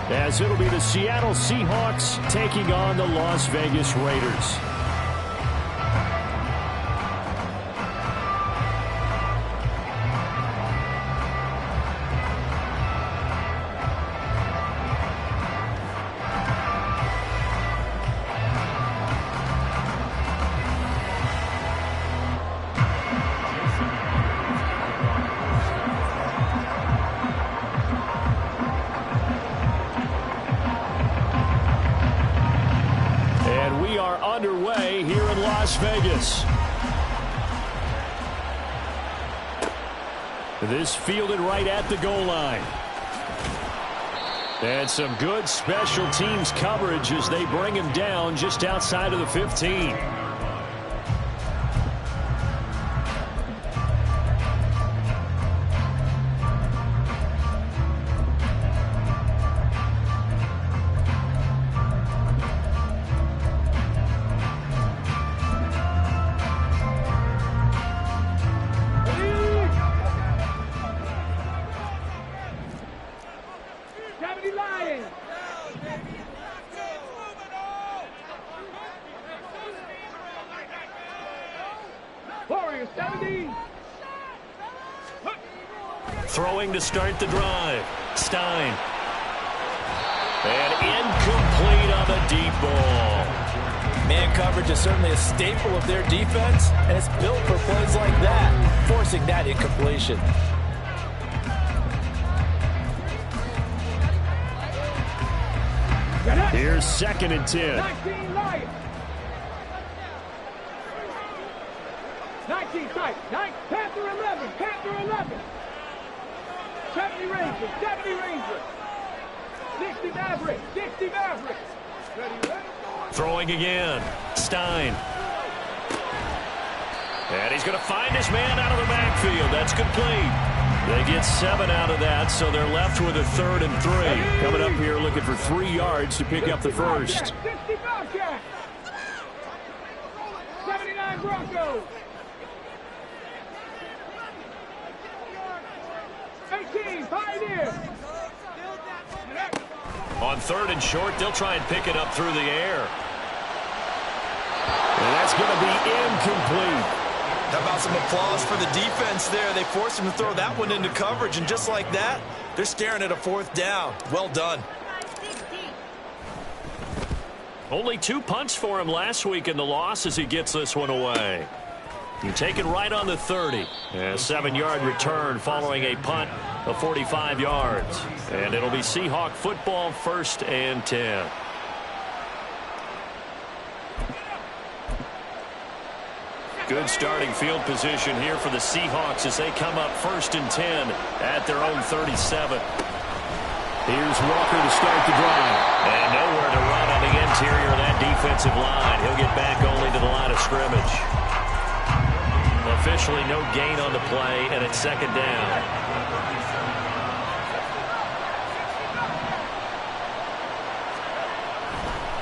as it'll be the Seattle Seahawks taking on the Las Vegas Raiders. Underway here in Las Vegas. This fielded right at the goal line. And some good special teams coverage as they bring him down just outside of the 15. Throwing to start the drive. Stein. And incomplete on the deep ball. Man coverage is certainly a staple of their defense, and it's built for plays like that, forcing that incompletion. Here's 2nd and 10. 19 tight. Panther 11. Panther 11. 70 Rangers. 70 Rangers. 60 Mavericks. 60 Mavericks. Throwing again. Stein. And he's going to find his man out of the backfield. That's complete. They get 7 out of that, so they're left with a 3rd and 3. Coming up here looking for 3 yards to pick up the first. 60 Bobcats. 79 Broncos. 18 Pioneers. On 3rd and short, they'll try and pick it up through the air. And that's going to be incomplete. How about some applause for the defense there? They forced him to throw that one into coverage, and just like that, they're staring at a 4th down. Well done. Only 2 punts for him last week in the loss as he gets this one away. You take it right on the 30. A 7-yard return following a punt of 45 yards. And it'll be Seahawk football, 1st and 10. Good starting field position here for the Seahawks as they come up 1st and 10 at their own 37. Here's Walker to start the drive. And nowhere to run on the interior of that defensive line. He'll get back only to the line of scrimmage. Officially no gain on the play, and it's 2nd down.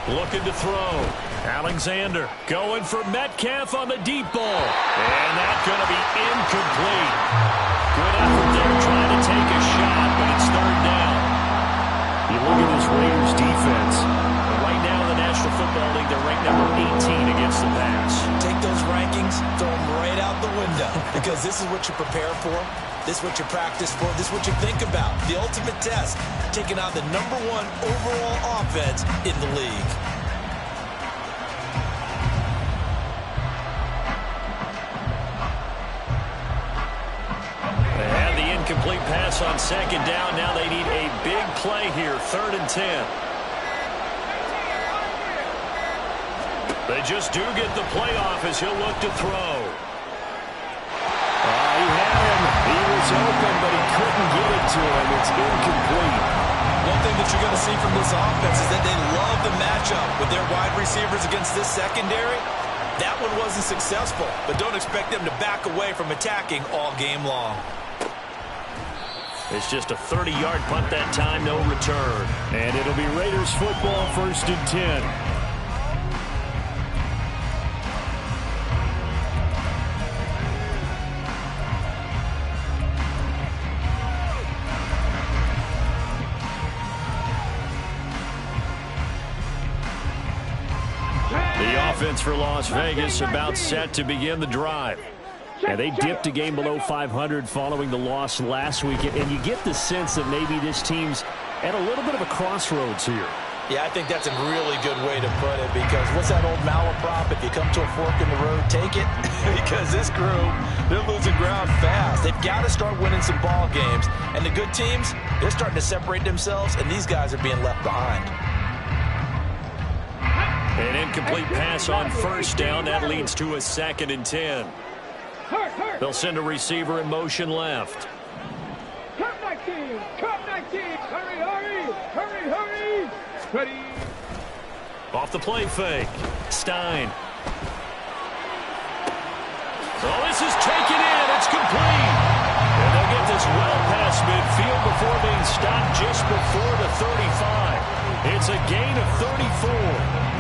Looking to throw. Alexander going for Metcalf on the deep ball. And that's going to be incomplete. Good effort there trying to take a shot, but it's 3rd down. You look at this Raiders defense. Right now in the National Football League, they're ranked number 18 against the pass. Take those rankings, throw them right out the window, because this is what you prepare for. This is what you practice for. This is what you think about. The ultimate test, taking out the #1 overall offense in the league. They had the incomplete pass on 2nd down. Now they need a big play here, 3rd and 10. They just do get the playoff as he'll look to throw. He had him. He was open, but he couldn't get it to him. It's incomplete. One thing that you're going to see from this offense is that they love the matchup with their wide receivers against this secondary. That one wasn't successful, but don't expect them to back away from attacking all game long. It's just a 30-yard punt that time, no return. And it'll be Raiders football, 1st and 10. offense for Las Vegas about set to begin the drive. And they dipped a game below 500 following the loss last week. And you get the sense that maybe this team's at a little bit of a crossroads here. Yeah, I think that's a really good way to put it, because what's that old malaprop? If you come to a fork in the road, take it. Because this crew, they're losing ground fast. They've got to start winning some ball games. And the good teams, they're starting to separate themselves, and these guys are being left behind. An incomplete pass on first down. That leads to a 2nd and 10. They'll send a receiver in motion left. Cut 19! Cut 19! Hurry, hurry! Hurry, hurry! Ready! Off the play fake. Stein. Oh, this is taken in. It's complete. And they'll get this well past midfield before being stopped just before the 35. It's a gain of 34.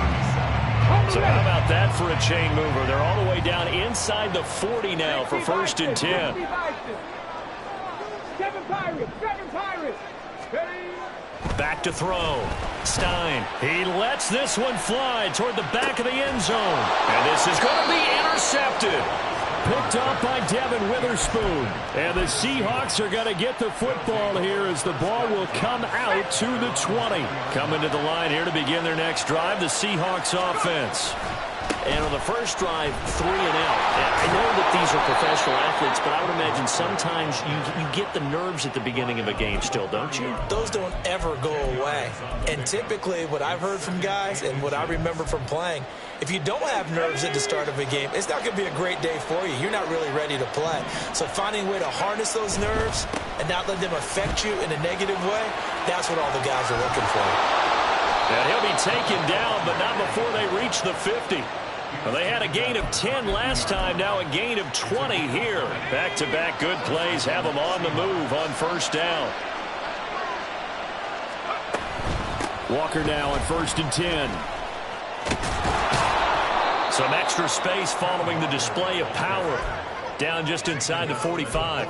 So how about that for a chain mover? They're all the way down inside the 40 now for 1st and 10. 7 Pirates! 7 Pirates! Ready! Back to throw. Stein. He lets this one fly toward the back of the end zone. And this is going to be intercepted. Picked up by Devin Witherspoon. And the Seahawks are going to get the football here as the ball will come out to the 20. Coming to the line here to begin their next drive, the Seahawks offense. And on the first drive, 3 and out. I know that these are professional athletes, but I would imagine sometimes you get the nerves at the beginning of a game still, don't you? Those don't ever go away. And typically what I've heard from guys and what I remember from playing, if you don't have nerves at the start of a game, it's not going to be a great day for you. You're not really ready to play. So finding a way to harness those nerves and not let them affect you in a negative way, that's what all the guys are looking for. And he'll be taken down, but not before they reach the 50. Well, they had a gain of 10 last time, now a gain of 20 here. Back-to-back good plays have them on the move on first down. Walker now on 1st and 10. Some extra space following the display of power. Down just inside the 45.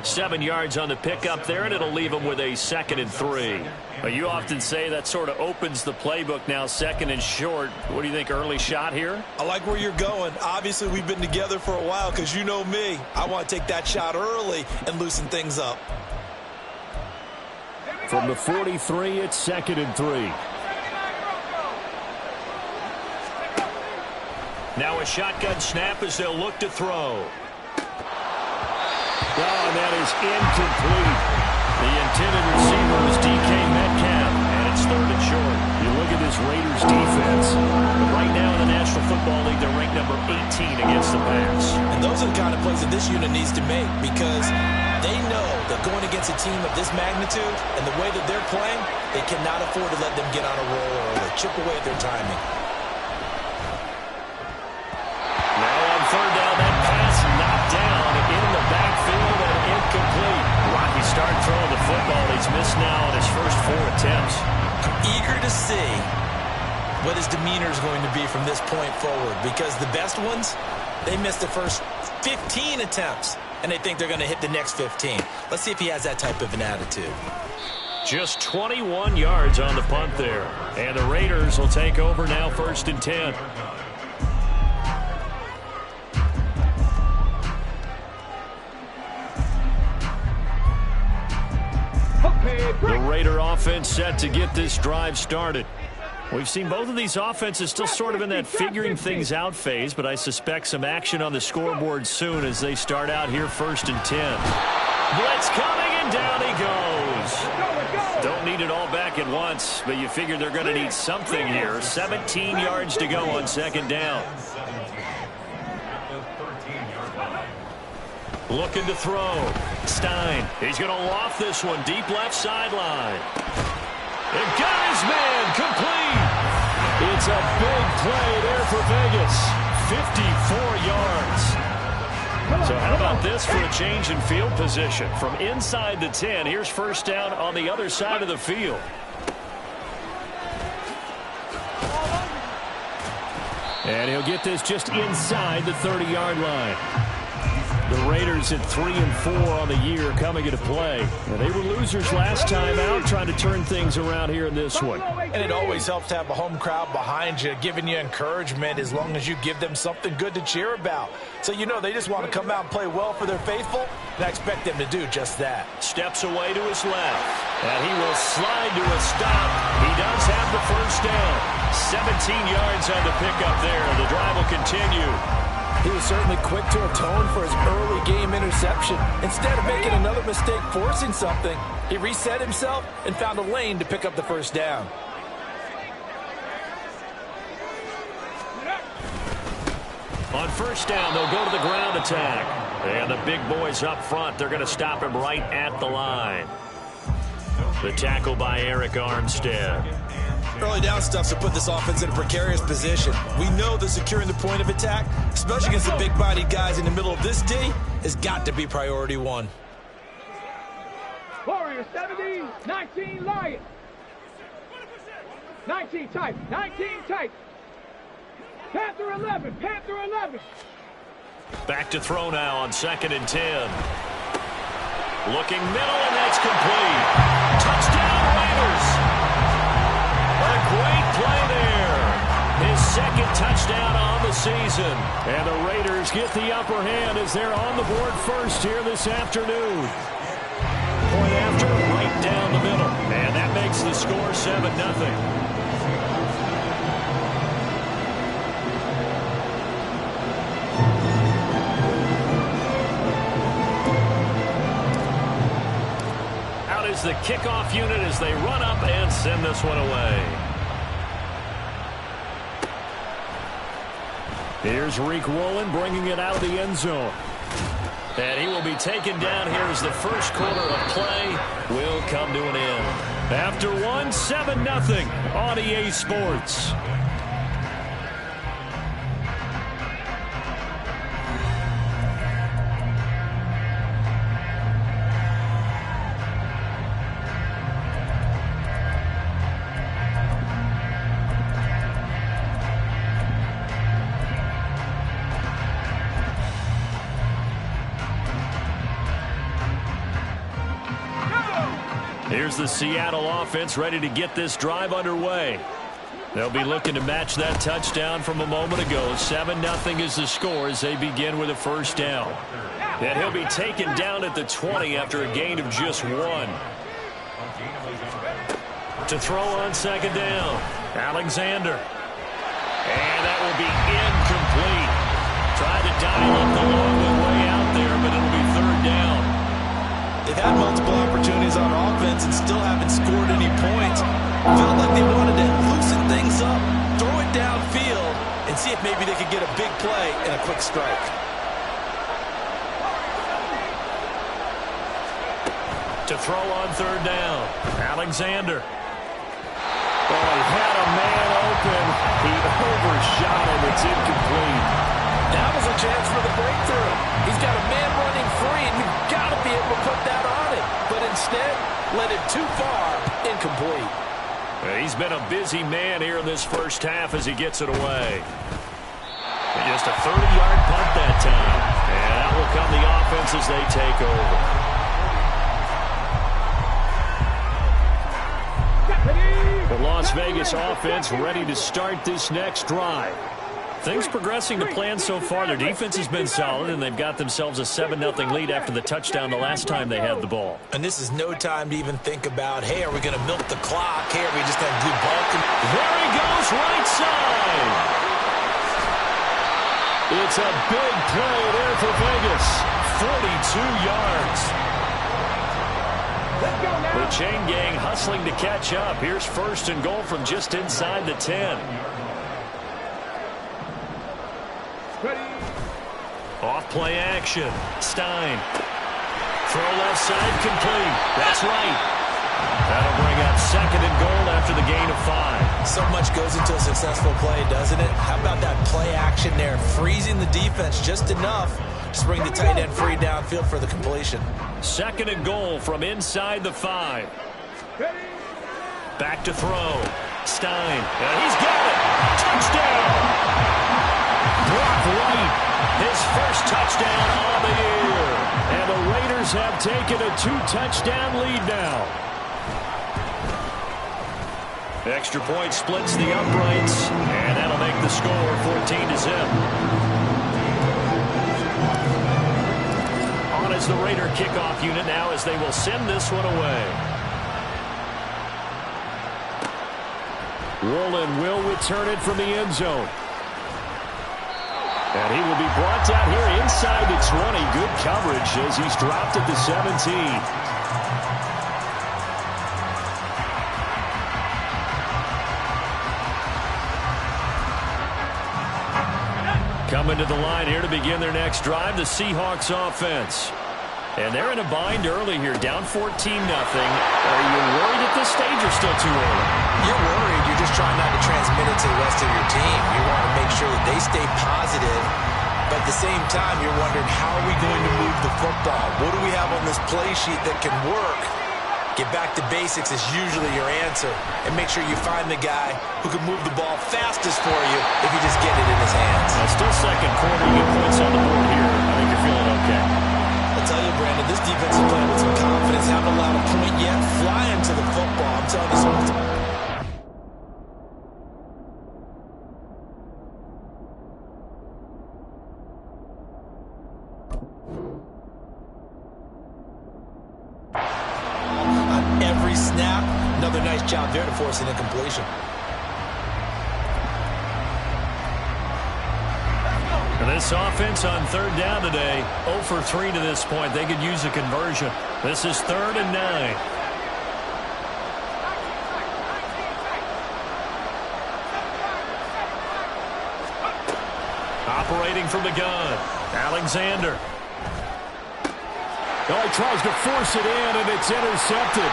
7 yards on the pickup there, and it'll leave them with a 2nd and 3. Well, you often say that sort of opens the playbook now, 2nd and short. What do you think, early shot here? I like where you're going. Obviously, we've been together for a while because you know me. I want to take that shot early and loosen things up. From the 43, it's 2nd and 3. Now a shotgun snap as they'll look to throw. Oh, and that is incomplete. The intended receiver is DK Metcalf, and it's 3rd and short. You look at this Raiders defense. Right now in the National Football League, they're ranked number 18 against the pass. And those are the kind of plays that this unit needs to make, because they know that going against a team of this magnitude and the way that they're playing, they cannot afford to let them get on a roll early, chip away at their timing. Now on 3rd down, that pass knocked down in the backfield and incomplete. Rocky start throwing the football. He's missed now on his first 4 attempts. I'm eager to see what his demeanor is going to be from this point forward, because the best ones, they missed the first 15 attempts, and they think they're going to hit the next 15. Let's see if he has that type of an attitude. Just 21 yards on the punt there. And the Raiders will take over now, 1st and 10. The Raider offense set to get this drive started. We've seen both of these offenses still sort of in that figuring things out phase, but I suspect some action on the scoreboard soon as they start out here 1st and 10. Blitz coming, and down he goes. Don't need it all back at once, but you figure they're going to need something here. 17 yards to go on 2nd down. Looking to throw. Stein. He's going to loft this one deep left sideline. And got his man complete. It's a big play there for Vegas. 54 yards. So how about this for a change in field position? From inside the 10, here's 1st down on the other side of the field. And he'll get this just inside the 30-yard line. The Raiders at 3-4 on the year coming into play. Now, they were losers last time out, trying to turn things around here in this one. And it always helps to have a home crowd behind you, giving you encouragement as long as you give them something good to cheer about. So you know they just want to come out and play well for their faithful, and I expect them to do just that. Steps away to his left, and he will slide to a stop. He does have the first down. 17 yards on the pickup there. The drive will continue. He was certainly quick to atone for his early game interception. Instead of making another mistake forcing something, he reset himself and found a lane to pick up the first down. On first down, they'll go to the ground attack. And the big boys up front, they're going to stop him right at the line. The tackle by Eric Armstead. Early down stuff to put this offense in a precarious position. We know that securing the point of attack, especially against the big-bodied guys in the middle of this D, has got to be priority one. Warriors 70, 19 Lions. 19 tight, 19 tight. Panther 11, Panther 11. Back to throw now on 2nd and 10. Looking middle, and that's complete. Touchdown, Raiders. A great play there. His second touchdown on the season. And the Raiders get the upper hand as they're on the board first here this afternoon. Point after, right down the middle. And that makes the score 7-0. The kickoff unit as they run up and send this one away. Here's Reek Woolen bringing it out of the end zone. And he will be taken down here as the first quarter of play will come to an end. After one, 7-0 on EA Sports. Here's the Seattle offense ready to get this drive underway. They'll be looking to match that touchdown from a moment ago. 7-0 is the score as they begin with a first down. And he'll be taken down at the 20 after a gain of just 1. To throw on 2nd down, Alexander. And that will be incomplete. Tried to dial up the long way out there, but it'll be 3rd down. They've had multiple opportunities on offense and still haven't scored any points. Felt like they wanted to loosen things up, throw it downfield, and see if maybe they could get a big play and a quick strike. To throw on 3rd down, Alexander. Oh, he had a man open. He overshot him. It's incomplete. That was a chance for the breakthrough. He's got a man running free, and you've got to be able to put that on him. But instead, led it too far, incomplete. He's been a busy man here in this first half as he gets it away. And just a 30-yard punt that time. And out will come the offense as they take over. The Las Vegas offense ready to start this next drive. Things progressing to plan so far. Their defense has been solid, and they've got themselves a 7-0 lead after the touchdown the last time they had the ball. And this is no time to even think about, hey, are we going to milk the clock? Hey, are we just going to do bulk? There he goes, right side. It's a big play there for Vegas. 42 yards. The chain gang hustling to catch up. Here's 1st and goal from just inside the 10. Off play action. Stein. Throw left side complete. That's right. That'll bring up 2nd and goal after the gain of 5. So much goes into a successful play, doesn't it? How about that play action there? Freezing the defense just enough to bring the tight end free downfield for the completion. 2nd and goal from inside the 5. Back to throw. Stein. And he's got it. Touchdown. Brock Wright. His first touchdown on the year. And the Raiders have taken a 2-touchdown lead now. Extra point splits the uprights, and that'll make the score 14-0. On as the Raider kickoff unit now as they will send this one away. Woolen will return it from the end zone. And he will be brought down here inside the 20. Good coverage as he's dropped at the 17. Coming to the line here to begin their next drive, the Seahawks offense. And they're in a bind early here, down 14-0. Are you worried at this stage or still too early? You're worried. You're just trying not to transmit it to the rest of your team. You want to make sure that they stay positive. But at the same time, you're wondering, how are we going to move the football? What do we have on this play sheet that can work? Get back to basics is usually your answer. And make sure you find the guy who can move the ball fastest for you if you just get it in his hands. Still second quarter. You get points on the board here. I think you're feeling okay. I'll tell you, Brandon, this defense is playing with some confidence. Haven't allowed a point yet. Flying to the football. I'm telling you something. On every snap, another nice job there to force an incompletion. And this offense on third down today, 0 for 3 to this point. They could use a conversion. This is 3rd and 9. Operating from the gun, Alexander. Oh, he tries to force it in, and it's intercepted.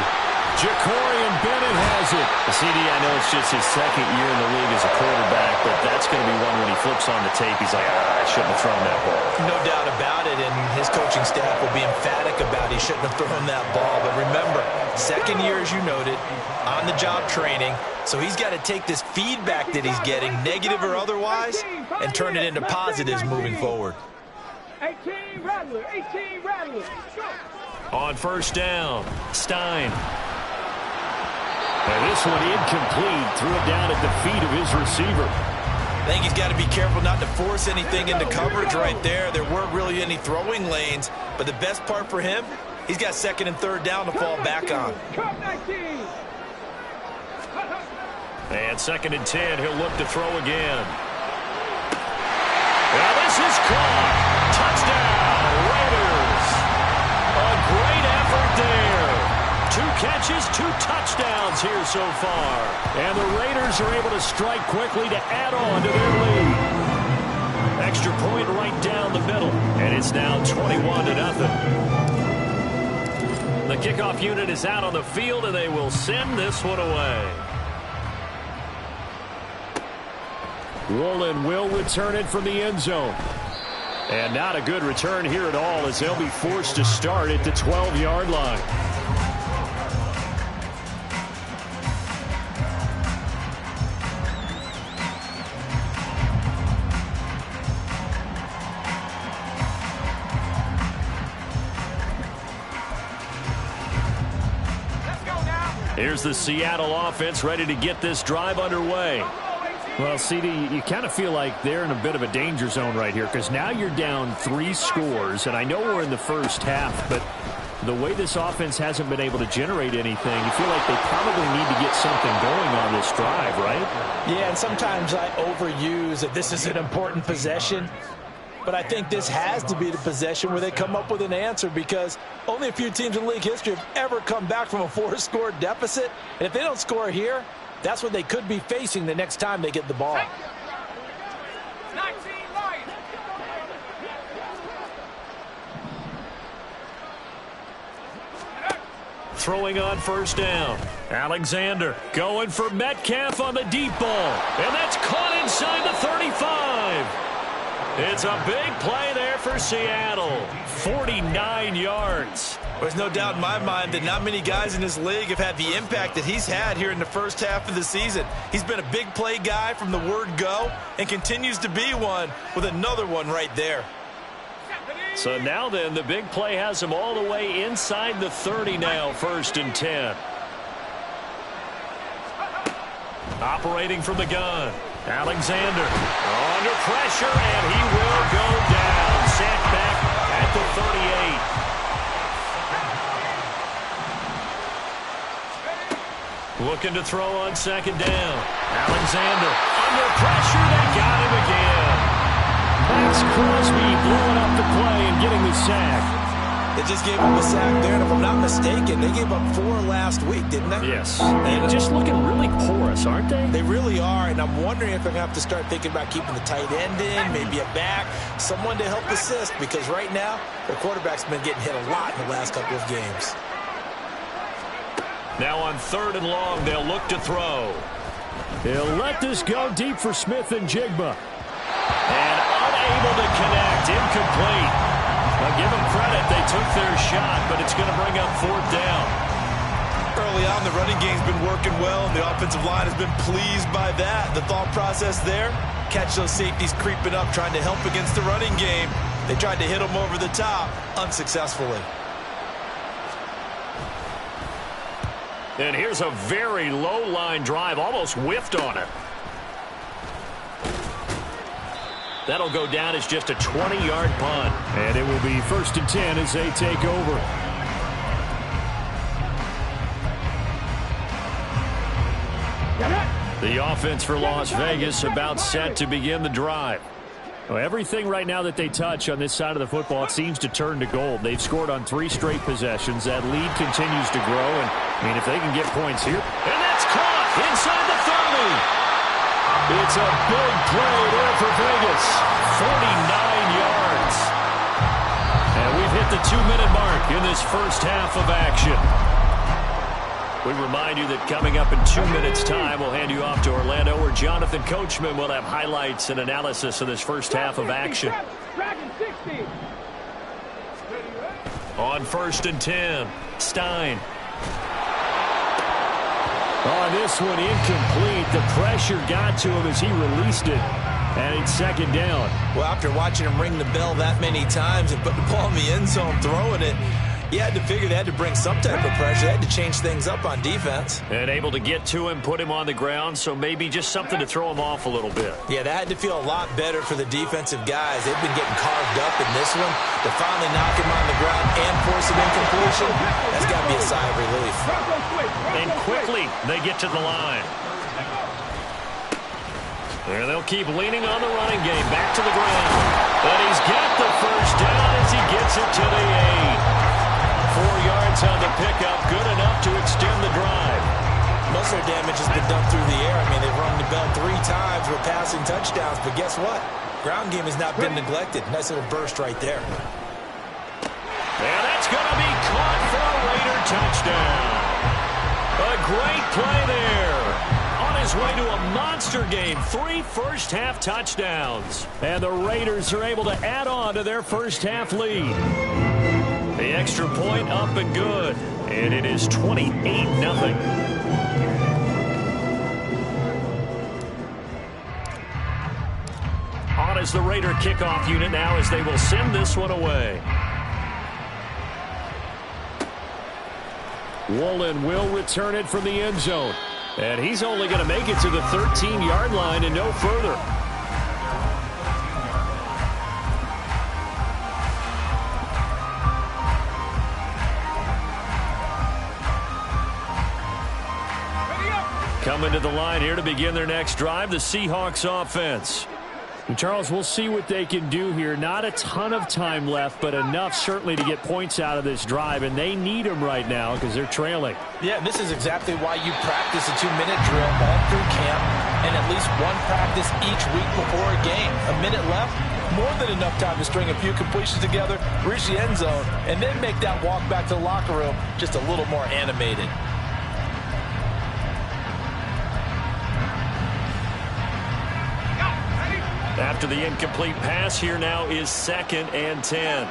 Jacorian Bennett has it. CD, I know it's just his second year in the league as a quarterback, but that's going to be one when he flips on the tape. He's like, I shouldn't have thrown that ball. No doubt about it, and his coaching staff will be emphatic about he shouldn't have thrown that ball. But remember, second year, as you noted, on-the-job training, so he's got to take this feedback that he's getting, negative or otherwise, and turn it into positives moving forward. 18 Rattler, 18 Rattler. On first down, Stein. And this one incomplete. Threw it down at the feet of his receiver. I think he's got to be careful not to force anything into coverage right there. There weren't really any throwing lanes, but the best part for him, he's got second and third down to fall back on. And 2nd and 10, he'll look to throw again. Now this is caught. Touchdown, Raiders. A great effort there. 2 catches, 2 touchdowns here so far. And the Raiders are able to strike quickly to add on to their lead. Extra point right down the middle. And it's now 21-0. The kickoff unit is out on the field, and they will send this one away. Woolen will return it from the end zone. And not a good return here at all, as they'll be forced to start at the 12-yard line. Here's the Seattle offense ready to get this drive underway. Well, CD, you kind of feel like they're in a bit of a danger zone right here, because now you're down 3 scores, and I know we're in the first half, but the way this offense hasn't been able to generate anything, you feel like they probably need to get something going on this drive, right? Yeah, and sometimes I overuse that this is an important possession, but I think this has to be the possession where they come up with an answer, because only a few teams in league history have ever come back from a 4-score deficit, and if they don't score here, that's what they could be facing the next time they get the ball. Throwing on first down. Alexander going for Metcalf on the deep ball. And that's caught inside the 35. It's a big play there for Seattle. 49 yards. There's no doubt in my mind that not many guys in this league have had the impact that he's had here in the first half of the season. He's been a big play guy from the word go and continues to be one with another one right there. So now then, the big play has him all the way inside the 30 now, 1st and 10. Operating from the gun, Alexander under pressure, and he will go down. Sacked back at the 38. Looking to throw on 2nd down. Alexander under pressure. They got him again. Max Crosby blowing up the play and getting the sack. They just gave up a sack there, and if I'm not mistaken, they gave up 4 last week, didn't they? Yes. And just looking really porous, aren't they? They really are, and I'm wondering if they're going to have to start thinking about keeping the tight end in, maybe a back, someone to help assist, because right now, their quarterback's been getting hit a lot in the last couple of games. Now on 3rd and long, they'll look to throw. He'll let this go deep for Smith and Jigba. And unable to connect, incomplete. Now give them credit, they took their shot, but it's going to bring up 4th down. Early on, the running game's been working well, and the offensive line has been pleased by that. The thought process there, catch those safeties creeping up, trying to help against the running game. They tried to hit them over the top, unsuccessfully. And here's a very low-line drive, almost whiffed on it. That'll go down as just a 20-yard punt. And it will be 1st and 10 as they take over. The offense for Las Vegas about set to begin the drive. Well, everything right now that they touch on this side of the football, it seems to turn to gold. They've scored on 3 straight possessions. That lead continues to grow. And, I mean, if they can get points here. And that's caught inside the 30. It's a big play there for Vegas. 49 yards. And we've hit the 2-minute mark in this first half of action. We remind you that coming up in 2 minutes' time, we'll hand you off to Orlando, where Jonathan Coachman will have highlights and analysis of this first half of action. On 1st and 10, Stein. On this one, incomplete. The pressure got to him as he released it. And it's 2nd down. Well, after watching him ring the bell that many times and put the ball in the end zone, throwing it, you had to figure they had to bring some type of pressure. They had to change things up on defense. And able to get to him, put him on the ground, so maybe just something to throw him off a little bit. Yeah, that had to feel a lot better for the defensive guys. They've been getting carved up in this one. To finally knock him on the ground and force an incompletion, that's got to be a sigh of relief. And quickly, they get to the line. And they'll keep leaning on the running game. Back to the ground. But he's got the first down as he gets it to the 8. 4 yards on the pickup, good enough to extend the drive. Most of their damage has been done through the air. I mean, they've rung the bell 3 times with passing touchdowns, but guess what? Ground game has not been neglected. Nice little burst right there. And that's going to be caught for a Raider touchdown. A great play there. On his way to a monster game, 3 first-half touchdowns. And the Raiders are able to add on to their first-half lead. The extra point up and good. And it is 28-0. On is the Raider kickoff unit now as they will send this one away. Woolen will return it from the end zone. And he's only going to make it to the 13-yard line and no further. Coming to the line here to begin their next drive, the Seahawks offense. And Charles, we'll see what they can do here. Not a ton of time left, but enough certainly to get points out of this drive, and they need them right now because they're trailing. Yeah, this is exactly why you practice a 2-minute drill all through camp and at least one practice each week before a game. A minute left, more than enough time to string a few completions together, reach the end zone, and then make that walk back to the locker room just a little more animated. After the incomplete pass, here now is 2nd and 10.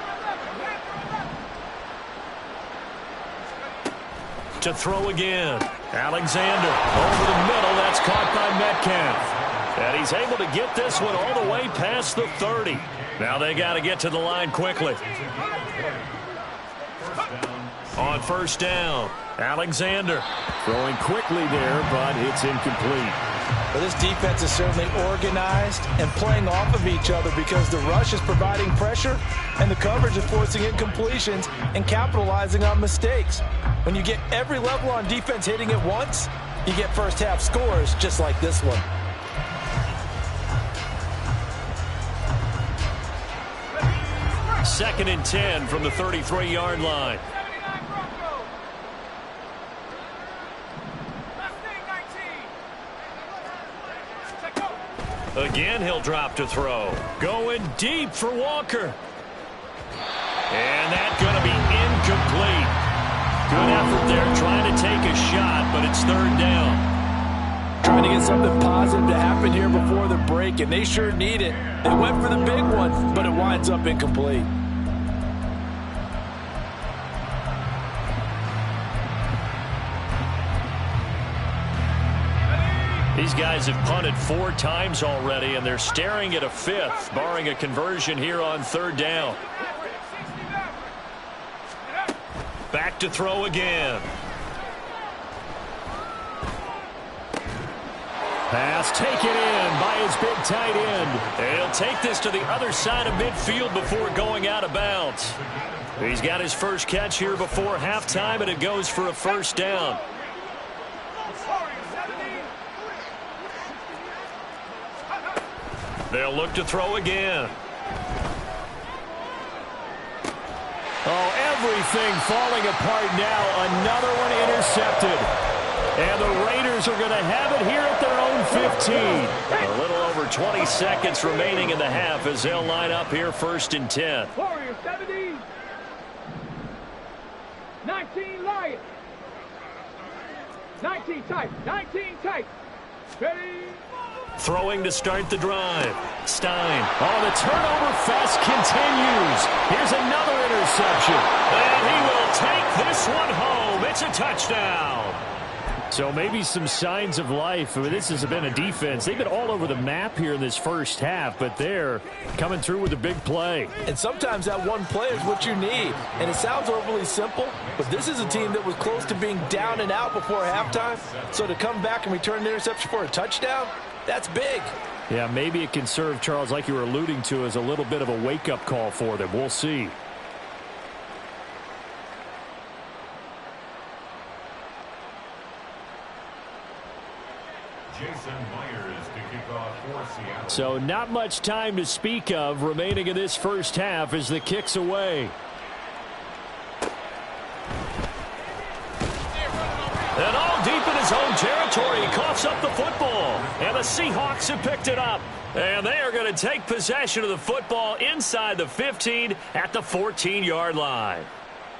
To throw again. Alexander over the middle. That's caught by Metcalf. And he's able to get this one all the way past the 30. Now they got to get to the line quickly. On first down, Alexander throwing quickly there, but it's incomplete. Well, this defense is certainly organized and playing off of each other because the rush is providing pressure and the coverage is forcing incompletions and capitalizing on mistakes. When you get every level on defense hitting at once, you get first half scores just like this one. Second and 10 from the 33-yard line. Again, he'll drop to throw. Going deep for Walker. And that's going to be incomplete. Good effort there trying to take a shot, but it's third down. Trying to get something positive to happen here before the break, and they sure need it. They went for the big one, but it winds up incomplete. These guys have punted 4 times already, and they're staring at a 5th, barring a conversion here on third down. Back to throw again. Pass taken in by his big tight end. And he'll take this to the other side of midfield before going out of bounds. He's got his first catch here before halftime, and it goes for a first down. They'll look to throw again. Oh, everything falling apart now. Another one intercepted. And the Raiders are going to have it here at their own 15. A little over 20 seconds remaining in the half as they'll line up here first and 10. Warriors 70. 19 Lions. 19 tight. 19 tight. Ready. Throwing to start the drive. Stein. Oh, the turnover fest continues. Here's another interception. And he will take this one home. It's a touchdown. So maybe some signs of life. I mean, this has been a defense. They've been all over the map here in this first half, but they're coming through with a big play. And sometimes that one play is what you need. And it sounds overly simple, but this is a team that was close to being down and out before halftime. So to come back and return the interception for a touchdown, that's big. Yeah, maybe it can serve, Charles, like you were alluding to, as a little bit of a wake-up call for them. We'll see. So not much time to speak of remaining in this first half as the kick's away. And all deep in his own territory, he coughs up the football. And the Seahawks have picked it up. And they are going to take possession of the football inside the 15 at the 14-yard line.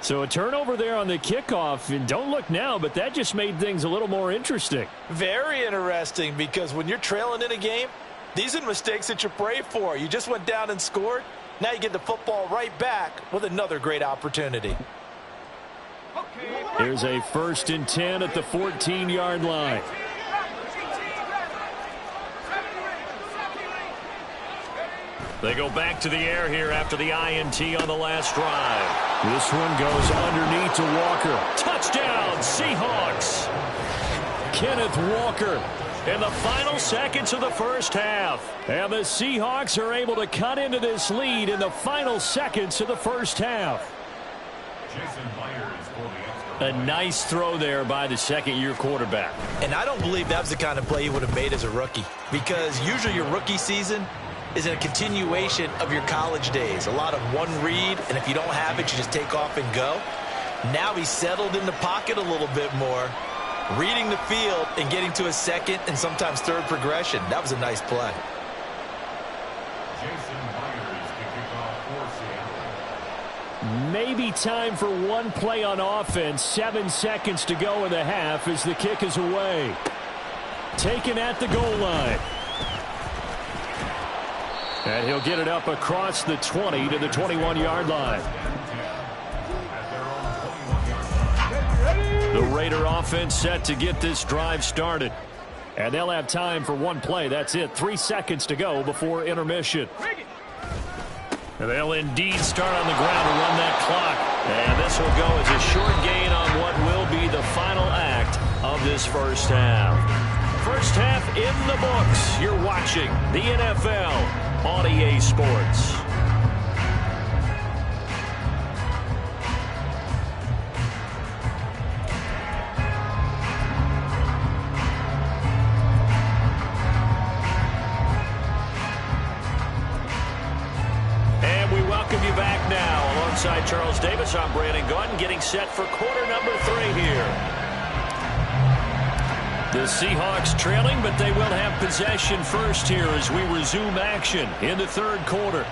So a turnover there on the kickoff. And don't look now, but that just made things a little more interesting. Very interesting, because when you're trailing in a game, these are mistakes that you pray for. You just went down and scored. Now you get the football right back with another great opportunity. Here's a first and 10 at the 14-yard line. They go back to the air here after the INT on the last drive. This one goes underneath to Walker. Touchdown, Seahawks. Kenneth Walker in the final seconds of the first half. And the Seahawks are able to cut into this lead in the final seconds of the first half. A nice throw there by the second-year quarterback. And I don't believe that was the kind of play he would have made as a rookie, because usually your rookie season is a continuation of your college days. A lot of one read, and if you don't have it, you just take off and go. Now he's settled in the pocket a little bit more, reading the field and getting to a second and sometimes third progression. That was a nice play. Maybe time for one play on offense. 7 seconds to go in the half as the kick is away. Taken at the goal line. And he'll get it up across the 20 to the 21-yard line. The Raider offense set to get this drive started. And they'll have time for one play. That's it. 3 seconds to go before intermission. And they'll indeed start on the ground to run that clock. And this will go as a short gain on what will be the final act of this first half. First half in the books. You're watching the NFL on EA Sports. Welcome you back now. Alongside Charles Davis, I'm Brandon Gaudin, getting set for quarter number 3 here. The Seahawks trailing, but they will have possession first here as we resume action in the third quarter.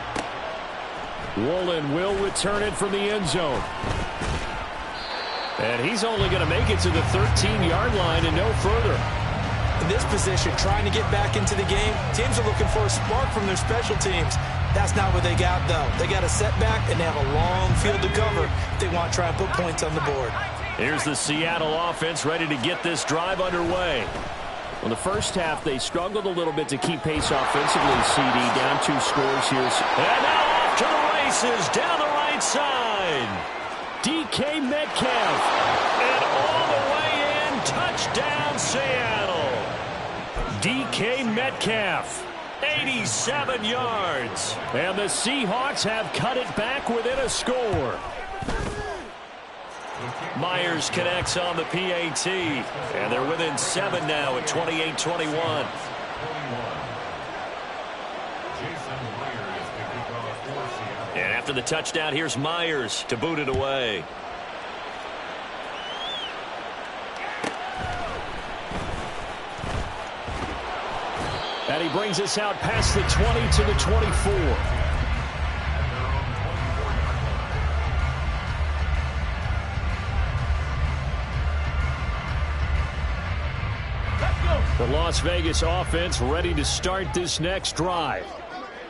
Woolen will return it from the end zone. And he's only going to make it to the 13-yard line and no further. In this position, trying to get back into the game, teams are looking for a spark from their special teams. That's not what they got, though. They got a setback, and they have a long field to cover if they want to try and put points on the board. Here's the Seattle offense ready to get this drive underway. Well, the first half, they struggled a little bit to keep pace offensively, CD. Down 2 scores here. And now off to the races down the right side. DK Metcalf. And all the way in. Touchdown, Seattle. DK Metcalf. 87 yards. And the Seahawks have cut it back within a score. Myers connects on the PAT. And they're within 7 now at 28-21. And after the touchdown, here's Myers to boot it away. And he brings us out past the 20 to the 24. The Las Vegas offense ready to start this next drive.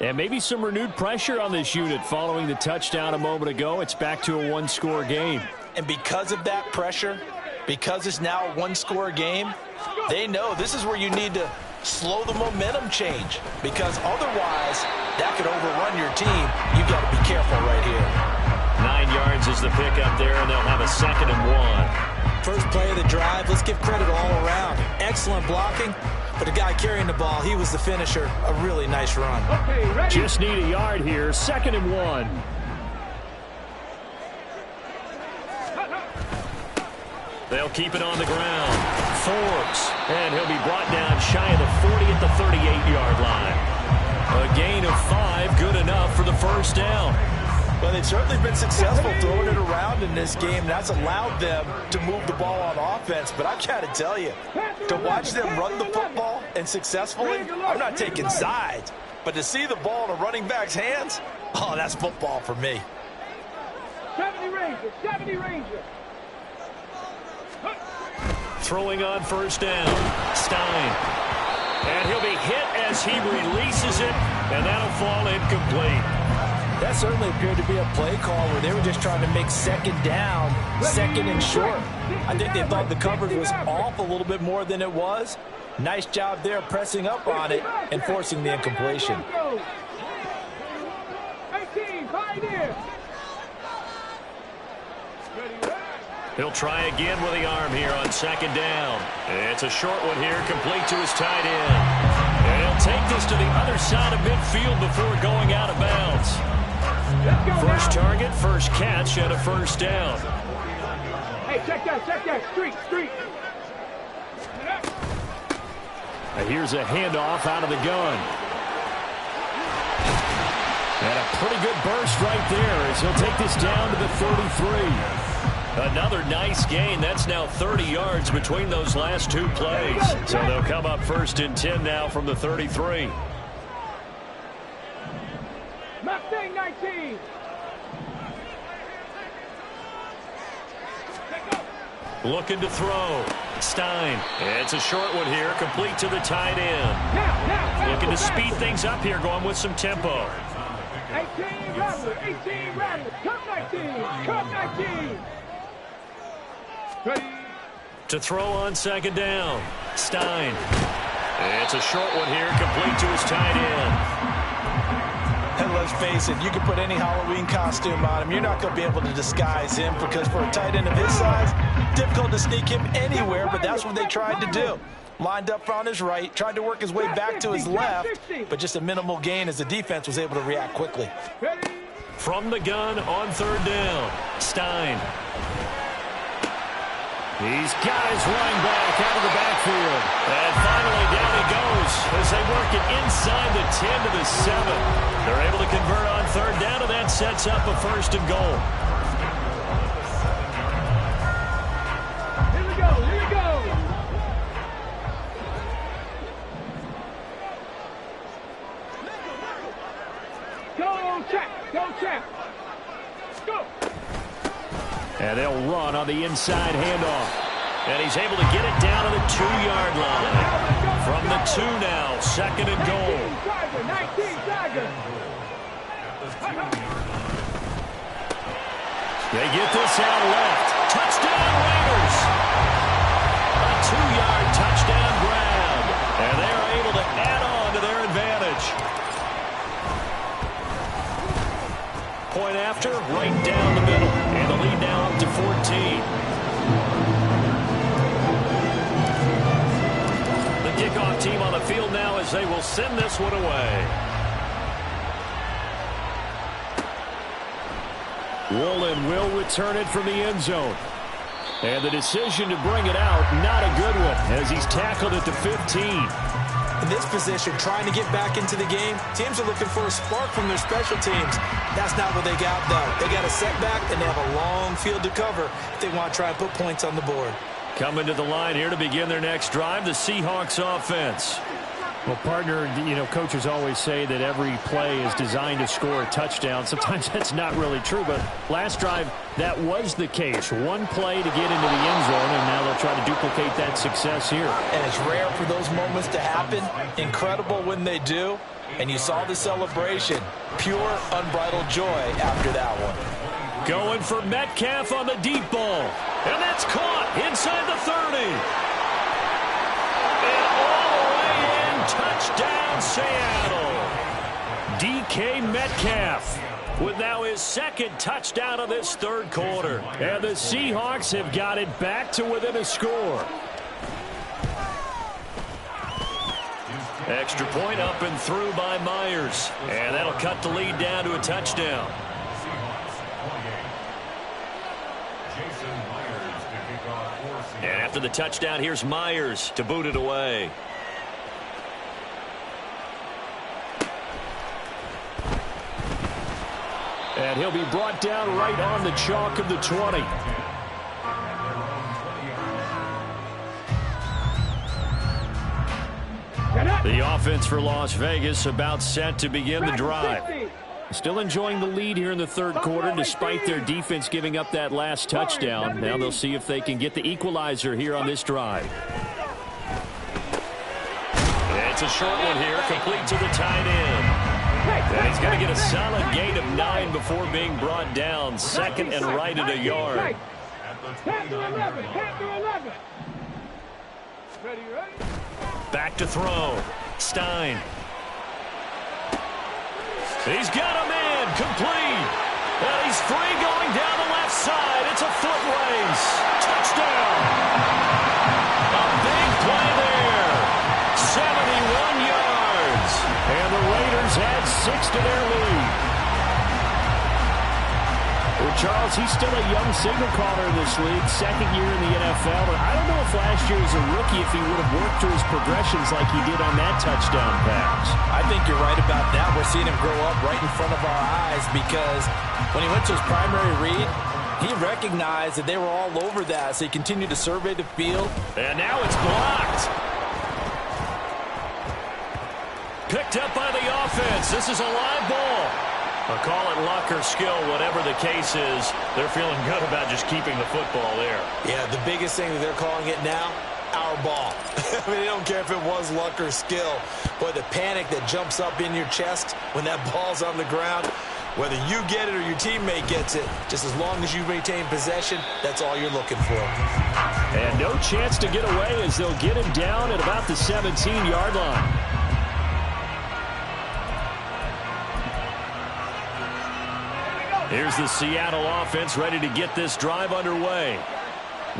And maybe some renewed pressure on this unit following the touchdown a moment ago. It's back to a 1-score game. And because of that pressure, because it's now a 1-score game, they know this is where you need to slow the momentum change, because otherwise that could overrun your team. You've got to be careful right here. 9 yards is the pickup there, and they'll have a 2nd and 1. First play of the drive, let's give credit all around. Excellent blocking, but the guy carrying the ball, he was the finisher. A really nice run. Okay, ready? Just need a yard here, 2nd and 1. They'll keep it on the ground. Forbes, and he'll be brought down shy of the 40 at the 38-yard line. A gain of 5, good enough for the first down. Well, they've certainly been successful throwing it around in this game. That's allowed them to move the ball on offense. But I've got to tell you, to watch them run the football and successfully, I'm not taking sides. But to see the ball in a running back's hands, oh, that's football for me. 70 Rangers, 70 Rangers. Throwing on first down, Stein. And he'll be hit as he releases it, and that'll fall incomplete. That certainly appeared to be a play call where they were just trying to make 2nd down, 2nd and short. I think they thought the coverage was off a little bit more than it was. Nice job there pressing up on it and forcing the incompletion. 18, pioneer. He'll try again with the arm here on 2nd down. It's a short one here, complete to his tight end. And he'll take this to the other side of midfield before going out of bounds. First target, first catch, and a first down. Hey, check that, street. And here's a handoff out of the gun. And a pretty good burst right there as he'll take this down to the 33. Another nice gain. That's now 30 yards between those last 2 plays. So they'll come up 1st and 10 now from the 33. Mustang 19. Looking to throw. Stein. It's a short one here, complete to the tight end. Now, Looking to speed things up here, going with some tempo. 18 Rattler, come 19. Ready. To throw on 2nd down. Stein. It's a short one here, complete to his tight end. And let's face it, you can put any Halloween costume on him. You're not going to be able to disguise him because for a tight end of his size, difficult to sneak him anywhere, but that's what they tried to do. Lined up on his right, tried to work his way back to his left, but just a minimal gain as the defense was able to react quickly. From the gun on third down, Stein. He's got his running back out of the backfield. And finally down he goes as they work it inside the 10 to the 7. They're able to convert on third down, and that sets up a 1st and goal. Here we go, here we go. Go, check, go, check. Go. And they'll run on the inside handoff. And he's able to get it down to the 2-yard line. From the 2 now, 2nd and goal. 19, Tiger. They get this out left. Touchdown, Raiders. A 2-yard touchdown grab. And they're able to add on to their advantage. Point after, right down the middle. And the lead now up to 14. The kickoff team on the field now as they will send this one away. Woolen will return it from the end zone. And the decision to bring it out, not a good one, as he's tackled at the 15. In this position, trying to get back into the game, teams are looking for a spark from their special teams. That's not what they got, though. They got a setback, and they have a long field to cover if they want to try and put points on the board. Coming to the line here to begin their next drive, the Seahawks offense. Well, partner, you know, coaches always say that every play is designed to score a touchdown. Sometimes that's not really true, but last drive, that was the case. One play to get into the end zone, and now they'll try to duplicate that success here. And it's rare for those moments to happen. Incredible when they do. And you saw the celebration. Pure, unbridled joy after that one. Going for Metcalf on the deep ball. And that's caught inside the 30. And all the way in, touchdown Seattle. DK Metcalf with now his 2nd touchdown of this 3rd quarter. And the Seahawks have got it back to within a score. Extra point up and through by Myers. And that'll cut the lead down to a touchdown. And after the touchdown, here's Myers to boot it away. And he'll be brought down right on the chalk of the 20. The offense for Las Vegas about set to begin the drive. Still enjoying the lead here in the 3rd quarter despite their defense giving up that last touchdown. Now they'll see if they can get the equalizer here on this drive. It's a short one here, complete to the tight end. And he's going to get a solid gain of 9 before being brought down. 2nd and right at a yard. 10 to 11, 10 to 11. Ready, ready? Back to throw. Stein. He's got a man, complete. And he's free going down the left side. It's a foot race. Touchdown. A big play there. 71 yards. And the Raiders add 6 to their lead. Well, Charles, he's still a young signal caller in this league, 2nd year in the NFL. But I don't know if last year as a rookie if he would have worked through his progressions like he did on that touchdown pass. I think you're right about that. We're seeing him grow up right in front of our eyes because when he went to his primary read, he recognized that they were all over that, so he continued to survey the field. And now it's blocked. Picked up by the offense. This is a live ball. Call it luck or skill, whatever the case is. They're feeling good about just keeping the football there. Yeah, the biggest thing that they're calling it now, our ball. I mean, they don't care if it was luck or skill. Boy, the panic that jumps up in your chest when that ball's on the ground, whether you get it or your teammate gets it, just as long as you retain possession, that's all you're looking for. And no chance to get away as they'll get him down at about the 17-yard line. Here's the Seattle offense ready to get this drive underway.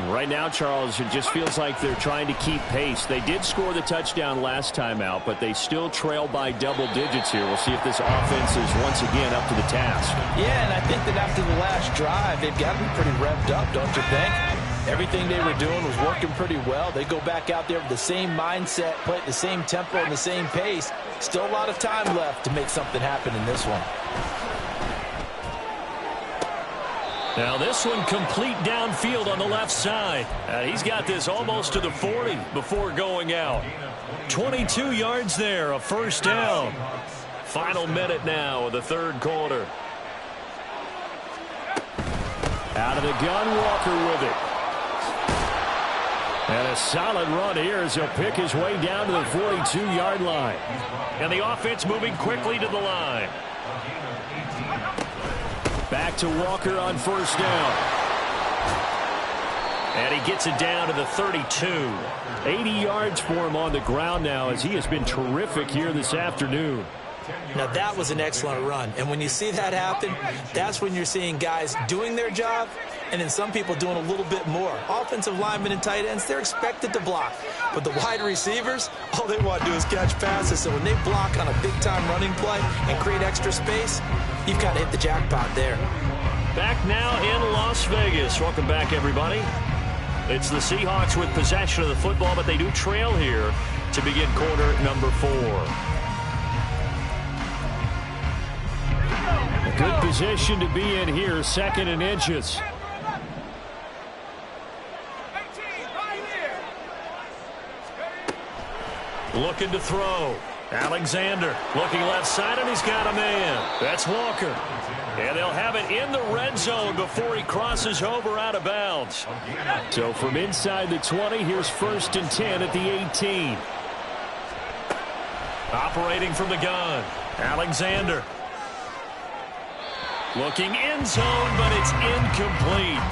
Right now, Charles, it just feels like they're trying to keep pace. They did score the touchdown last time out, but they still trail by double digits here. We'll see if this offense is once again up to the task. Yeah, and I think that after the last drive, they've got to be pretty revved up, don't you think? Everything they were doing was working pretty well. They go back out there with the same mindset, play at the same tempo and the same pace. Still a lot of time left to make something happen in this one. Now this one complete downfield on the left side. He's got this almost to the 40 before going out. 22 yards there, a first down. Final minute now of the third quarter. Out of the gun, Walker with it. And a solid run here as he'll pick his way down to the 42-yard line. And the offense moving quickly to the line. Back to Walker on first down. And he gets it down to the 32. 80 yards for him on the ground now as he has been terrific here this afternoon. Now, that was an excellent run. And when you see that happen, that's when you're seeing guys doing their job and then some people doing a little bit more. Offensive linemen and tight ends, they're expected to block. But the wide receivers, all they want to do is catch passes. So when they block on a big-time running play and create extra space, you've got to hit the jackpot there. Back now in Las Vegas. Welcome back, everybody. It's the Seahawks with possession of the football, but they do trail here to begin quarter number 4. A good position to be in here, 2nd and inches. Looking to throw. Alexander looking left side, and he's got a man. That's Walker. And they'll have it in the red zone before he crosses over out of bounds. So from inside the 20, here's 1st and 10 at the 18. Operating from the gun. Alexander. Looking end zone, but it's incomplete.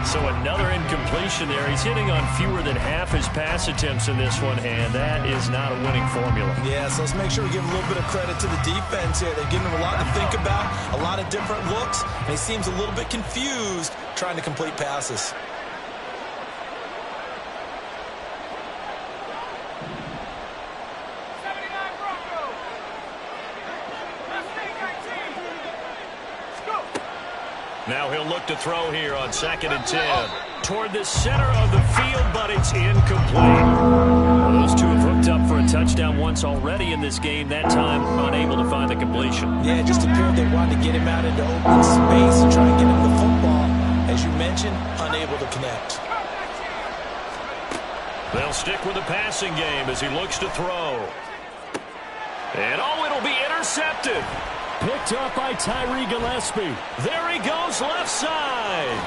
So another incompletion there. He's hitting on fewer than half his pass attempts in this one, and that is not a winning formula. Yeah, so let's make sure we give a little bit of credit to the defense here. They've given him a lot to think about, a lot of different looks, and he seems a little bit confused trying to complete passes. Now he'll look to throw here on 2nd and 10. Toward the center of the field, but it's incomplete. Well, those two have hooked up for a touchdown once already in this game. That time, unable to find the completion. Yeah, it just appeared they wanted to get him out into open space and try and get him the football. As you mentioned, unable to connect. They'll stick with the passing game as he looks to throw. And it'll be intercepted. Picked up by Tyree Gillespie. There he goes, left side.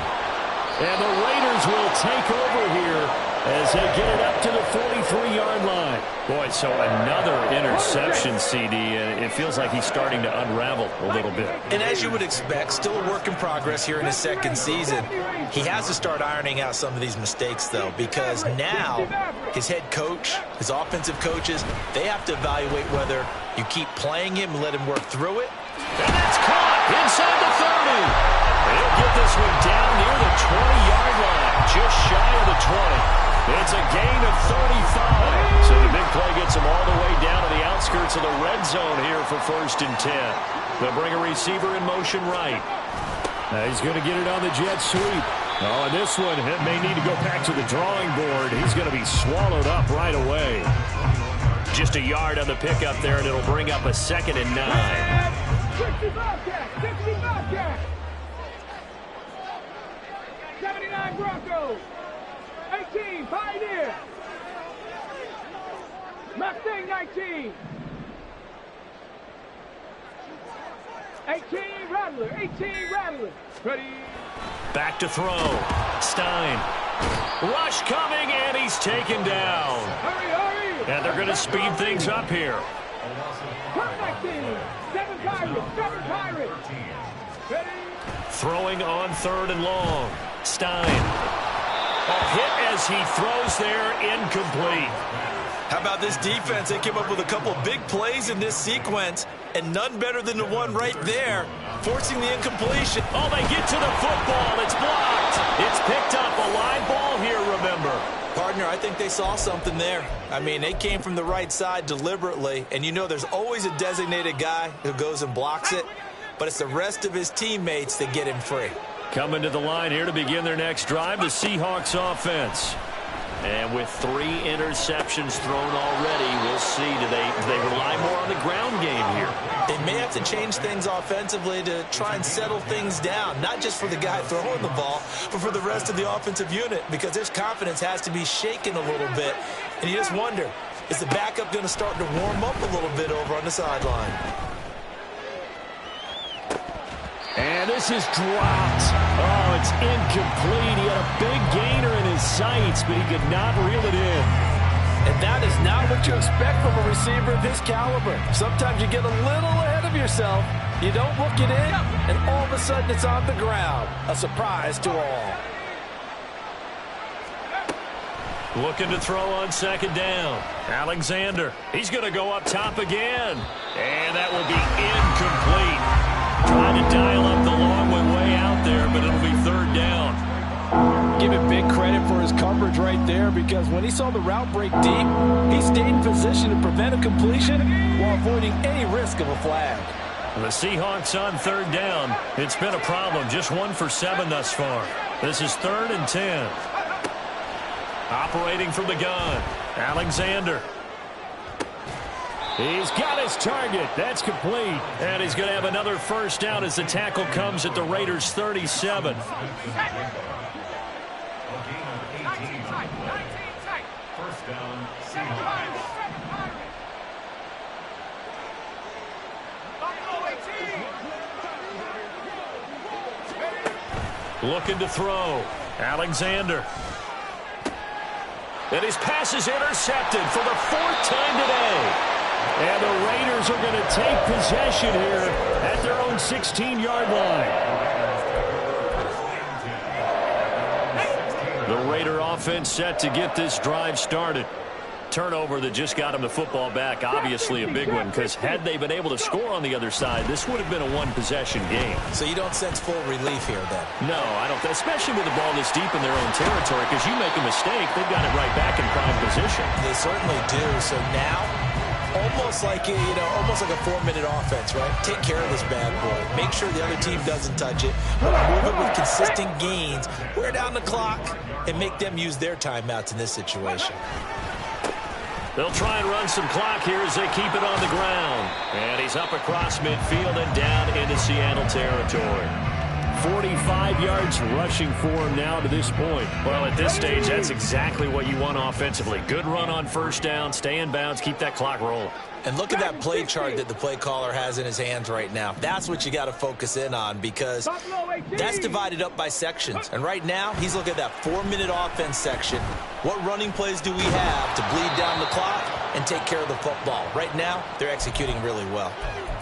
And the Raiders will take over here as they get it up to the 43-yard line. Boy, so another interception, CD, and it feels like he's starting to unravel a little bit. And as you would expect, still a work in progress here in his 2nd season. He has to start ironing out some of these mistakes, though, because now his head coach, his offensive coaches, they have to evaluate whether you keep playing him and let him work through it. And that's caught inside the 30. He'll get this one down near the 20-yard line, just shy of the 20. It's a gain of 35. So the big play gets him all the way down to the outskirts of the red zone here for 1st and 10. They'll bring a receiver in motion right. He's going to get it on the jet sweep. Oh, and this one, it may need to go back to the drawing board. He's going to be swallowed up right away. Just a yard on the pickup there, and it'll bring up a 2nd and 9. 60 Bobcats, 60 Bobcats. 79 Broncos. 18 Pioneer. Mustang 19. 18 Rattler. 18 Rattler. Ready. Back to throw. Stein. Rush coming, and he's taken down. Hurry, hurry. And they're going to speed things up here. Turn 19. 7 Pirates. 7 Pirates. Ready. Throwing on 3rd and long. Stein. A hit as he throws there, incomplete. How about this defense? They came up with a couple of big plays in this sequence, and none better than the one right there, forcing the incompletion. Oh, they get to the football. It's blocked. It's picked up. A live ball here, remember. Partner, I think they saw something there. I mean, they came from the right side deliberately, and you know there's always a designated guy who goes and blocks it, but it's the rest of his teammates that get him free. Coming to the line here to begin their next drive, the Seahawks offense. And with 3 interceptions thrown already, we'll see. Do they rely more on the ground game here? They may have to change things offensively to try and settle things down, not just for the guy throwing the ball, but for the rest of the offensive unit, because their confidence has to be shaken a little bit. And you just wonder, is the backup going to start to warm up a little bit over on the sideline? And this is dropped. Oh, it's incomplete. He had a big gainer in his sights, but he could not reel it in. And that is not what you expect from a receiver of his caliber. Sometimes you get a little ahead of yourself. You don't look it in, and all of a sudden it's on the ground. A surprise to all. Looking to throw on second down. Alexander. He's going to go up top again. And that will be incomplete. Trying to dial up the long way out there, but it'll be third down. Give him big credit for his coverage right there, because when he saw the route break deep, he stayed in position to prevent a completion while avoiding any risk of a flag. The Seahawks on third down. It's been a problem. Just 1 for 7 thus far. This is 3rd and 10. Operating from the gun, Alexander. He's got his target. That's complete. And he's going to have another first down as the tackle comes at the Raiders' 37. Looking to throw. Alexander. And his pass is intercepted for the 4th time today. And the Raiders are going to take possession here at their own 16-yard line. The Raider offense set to get this drive started. Turnover that just got him the football back, obviously a big one, because had they been able to score on the other side, this would have been a 1-possession game. So you don't sense full relief here then? No, I don't, especially with the ball this deep in their own territory, because you make a mistake, they've got it right back in prime position. They certainly do. So now, almost like a 4-minute offense, right? Take care of this bad boy. Make sure the other team doesn't touch it. Move it with consistent gains. Wear down the clock and make them use their timeouts in this situation. They'll try and run some clock here as they keep it on the ground. And he's up across midfield and down into Seattle territory. 45 yards rushing for him now to this point. Well, at this stage, that's exactly what you want offensively. Good run on first down, stay in bounds, keep that clock rolling. And look at that play chart that the play caller has in his hands right now. That's what you got to focus in on, because that's divided up by sections. And right now, he's looking at that 4-minute offense section. What running plays do we have to bleed down the clock and take care of the football? Right now, they're executing really well.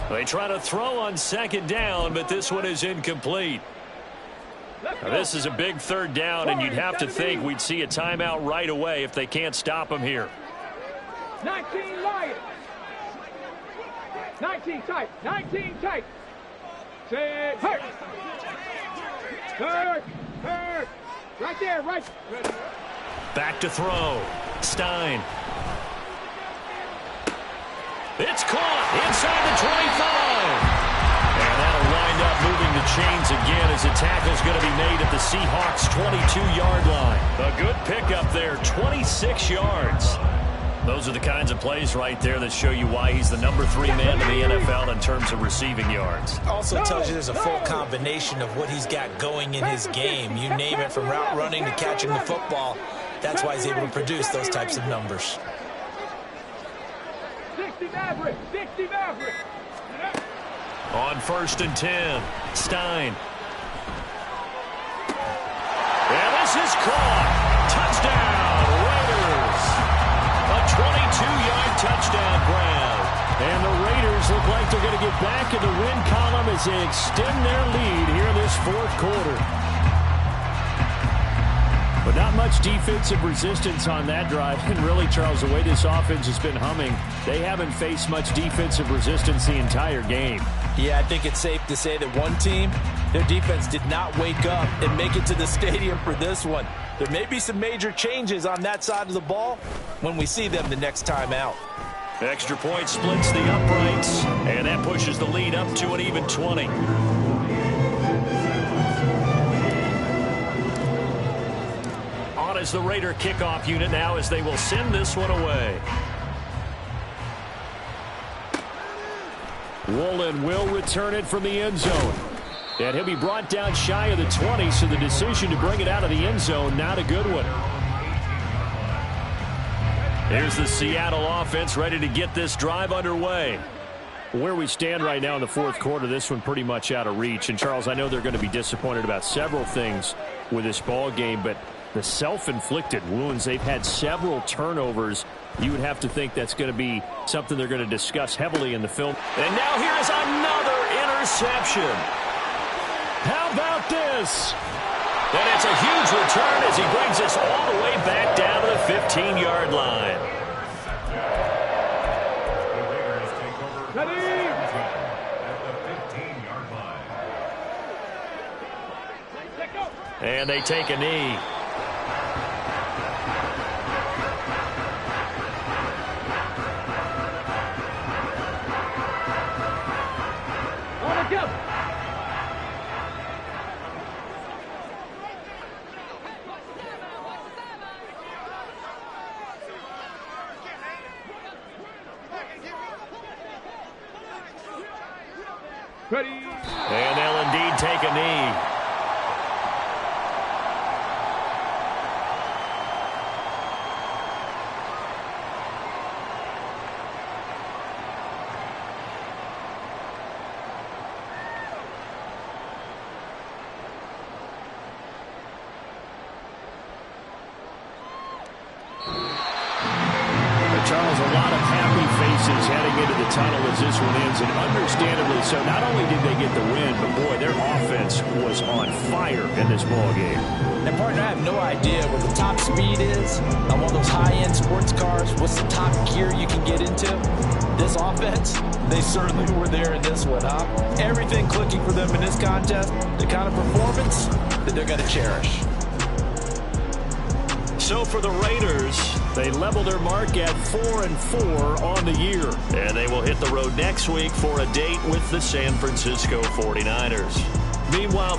They try to throw on second down, but this one is incomplete. Now, this is a big third down, and you'd have to think we'd see a timeout right away if they can't stop him here. 19 Lions. 19 tight. 19 tight. Sit. Hurt. Hurt. Hurt. Right there. Right. Back to throw. Stein. It's caught inside the 25. And that'll wind up moving the chains again as the tackle's going to be made at the Seahawks' 22-yard line. A good pickup there, 26 yards. Those are the kinds of plays right there that show you why he's the number 3 man in the NFL in terms of receiving yards. Also tells you there's a full combination of what he's got going in his game. You name it, from route running to catching the football. That's why he's able to produce those types of numbers. 60 Maverick. 60 Maverick. On 1st and 10, Stein. And this is caught. Touchdown, Raiders. A 22-yard touchdown grab. And the Raiders look like they're going to get back in the win column as they extend their lead here in this 4th quarter. But not much defensive resistance on that drive. And really, Charles, the way this offense has been humming, they haven't faced much defensive resistance the entire game. Yeah, I think it's safe to say that one team, their defense did not wake up and make it to the stadium for this one. There may be some major changes on that side of the ball when we see them the next time out. Extra point splits the uprights, and that pushes the lead up to an even 20. On is the Raider kickoff unit now as they will send this one away. Woolen will return it from the end zone. And he'll be brought down shy of the 20, so the decision to bring it out of the end zone, not a good one. Here's the Seattle offense ready to get this drive underway. Where we stand right now in the fourth quarter, this one pretty much out of reach. And, Charles, I know they're going to be disappointed about several things with this ball game, but the self-inflicted wounds, they've had several turnovers. You would have to think that's going to be something they're going to discuss heavily in the film. And now here is another interception. How about this? And it's a huge return as he brings us all the way back down to the 15-yard line. And they take a knee. Ready. And they'll indeed take a knee. Charles, a lot of happy faces heading into the tunnel as this one ends, and understandably so. Not only did they get the win, but boy, their offense was on fire in this ball game. And partner, I have no idea what the top speed is on one of those high-end sports cars. What's the top gear you can get into? This offense, they certainly were there in this one, huh? Everything clicking for them in this contest, the kind of performance that they're going to cherish. So for the Raiders, they level their mark at 4-4 on the year. And they will hit the road next week for a date with the San Francisco 49ers. Meanwhile,